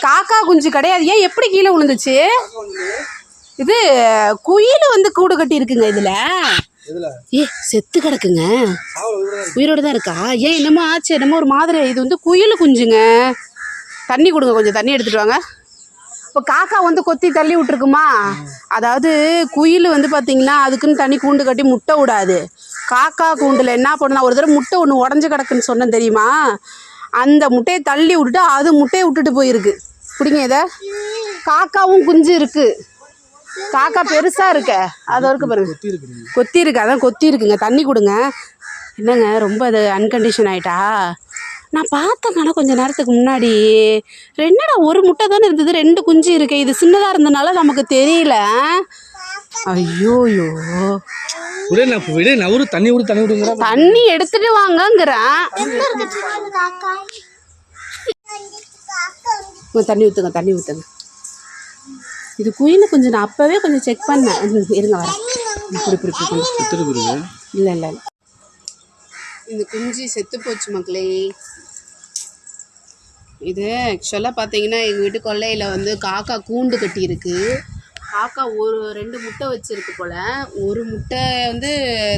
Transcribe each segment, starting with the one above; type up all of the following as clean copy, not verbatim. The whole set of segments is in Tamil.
காக்கா குஞ்சு கிடையாது. ஏன் எப்படி கீழே விழுந்துச்சு? இது குயில் வந்து கூடு கட்டி இருக்குங்க. இதுல ஏ செத்து கிடக்குங்க. உயிரோட தான் இருக்கா? ஏன் என்னமோ ஆச்சு, என்னமோ ஒரு மாதிரி. இது வந்து குயில் குஞ்சுங்க. தண்ணி கொடுங்க, கொஞ்சம் தண்ணி எடுத்துட்டு வாங்க. இப்போ காக்கா வந்து கொத்தி தள்ளி விட்டுருக்குமா? அதாவது குயில் வந்து பார்த்தீங்கன்னா அதுக்குன்னு தண்ணி கூண்டு கட்டி முட்டை விடாது. காக்கா கூண்டில் என்ன பண்ணா, ஒரு தடவை முட்டை ஒன்று உடஞ்சி கிடக்குன்னு சொன்னேன் தெரியுமா? அந்த முட்டையை தள்ளி விட்டுட்டு அது முட்டையை விட்டுட்டு போயிருக்கு. பிடிங்க இதை. காக்காவும் குஞ்சு இருக்குது. காக்கா பெருசாக இருக்க அது வரைக்கும் பாருங்க, கொத்தி இருக்கு. அதான் கொத்தி இருக்குங்க. தண்ணி கொடுங்க. என்னங்க ரொம்ப அது அன்கண்டிஷன் ஆகிட்டா? நான் பார்த்தேங்கன்னா கொஞ்சம் நேரத்துக்கு முன்னாடி என்னடா ஒரு முட்டை தானே இருந்தது, 2 குஞ்சு இருக்கு. இது சின்னதாக இருந்தனால நமக்கு தெரியல. ஐயோயோ, தண்ணி எடுத்துட்டு வாங்கங்கிறேன். தண்ணி ஊற்றுங்க, தண்ணி ஊற்றுங்க. இது குயில் கொஞ்சம் நான் அப்போவே கொஞ்சம் செக் பண்ணேன். இருங்க வரேன். இல்லை இல்லை, இந்த குஞ்சு செத்து போச்சு மக்களே. இது ஆக்சுவலாக பார்த்தீங்கன்னா எங்கள் வீட்டு கொல்லையில் வந்து காக்கா கூண்டு கட்டியிருக்கு. காக்கா 2 முட்டை வச்சுருக்கு போல். ஒரு முட்டை வந்து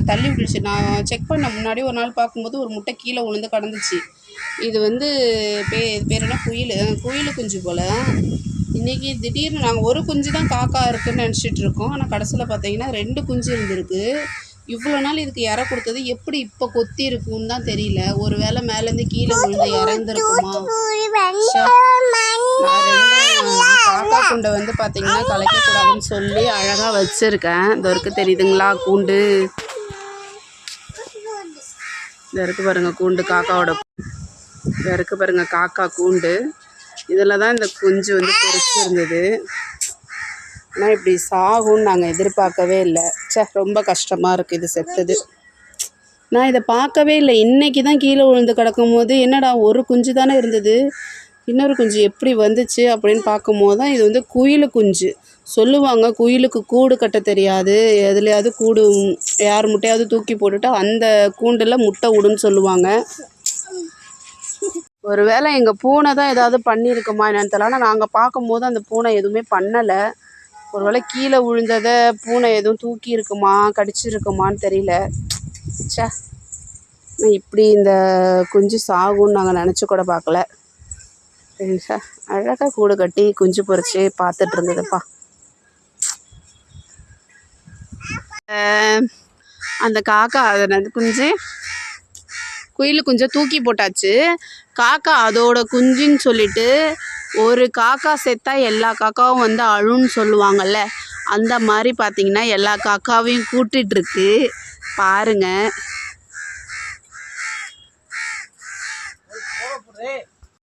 தள்ளி விட்டுடுச்சு. நான் செக் பண்ண முன்னாடி ஒரு நாள் பார்க்கும்போது ஒரு முட்டை கீழே விழுந்து கிடந்துச்சு. இது வந்து பேர் என்ன, குயில் குஞ்சு போல். இன்றைக்கி திடீர்னு நாங்கள் ஒரு குஞ்சு தான் காக்கா இருக்குதுன்னு நினச்சிட்டு இருக்கோம். ஆனால் கடைசியில் பார்த்தீங்கன்னா 2 குஞ்சு இருந்திருக்கு. இவ்வளோ நாள் இதுக்கு இறை கொடுத்தது எப்படி இப்போ கொத்தி இருக்குன்னு தான் தெரியல. ஒரு வேளை மேலேருந்து கீழே விழுந்து இறந்துருக்குமா? காக்கா கூண்டை வந்து பார்த்தீங்கன்னா கலைக்கக்கூடாதுன்னு சொல்லி அழகாக வச்சுருக்கேன். இந்த வரைக்கும் தெரியுதுங்களா கூண்டு? இந்த இருக்கு பாருங்கள் கூண்டு, காக்காவோட. இந்த இருக்கு பாருங்கள் காக்கா கூண்டு. இதில் தான் இந்த குஞ்சு வந்து பொறிச்சு இருந்தது. ஆனால் இப்படி சாகும்னு நாங்கள் எதிர்பார்க்கவே இல்லை. ரொம்ப கஷ்டமாக இருக்குது இது செத்தது. நான் இதை பார்க்கவே இல்லை. இன்றைக்கி தான் கீழே விழுந்து கிடக்கும் போது என்னடா ஒரு குஞ்சு தானே இருந்தது, இன்னொரு குஞ்சு எப்படி வந்துச்சு அப்படின்னு பார்க்கும்போது தான் இது வந்து குயில் குஞ்சு. சொல்லுவாங்க குயிலுக்கு கூடு கட்ட தெரியாது, எதுலையாவது கூடு யார் முட்டையாவது தூக்கி போட்டுட்டு அந்த கூண்டில் முட்டை விடுன்னு சொல்லுவாங்க. ஒரு வேளை எங்கள் பூனை தான் ஏதாவது பண்ணியிருக்குமா என்னன்னு தெரியல. ஆனால் நாங்கள் பார்க்கும்போது அந்த பூனை எதுவுமே பண்ணலை. ஒரு வேளை கீழே விழுந்ததை பூனை எதுவும் தூக்கி இருக்குமா, கடிச்சிருக்குமான்னு தெரியல. இப்படி இந்த குஞ்சு சாகுன்னு நாங்கள் நினச்சி கூட பார்க்கல. அழகாக கூடு கட்டி குஞ்சு பொறிச்சு பார்த்துட்டு இருந்ததுப்பா. அந்த காக்கா அது குயில் குஞ்சை தூக்கி போட்டாச்சு. காக்கா அதோட குஞ்சுன்னு சொல்லிட்டு, ஒரு காக்கா செத்தா எல்லா காக்காவும் வந்து அழுன்னு சொல்லுவாங்கள்ல, அந்த மாதிரி பார்த்திங்கன்னா எல்லா காக்காவையும் கூட்டிகிட்ருக்கு பாருங்கள்.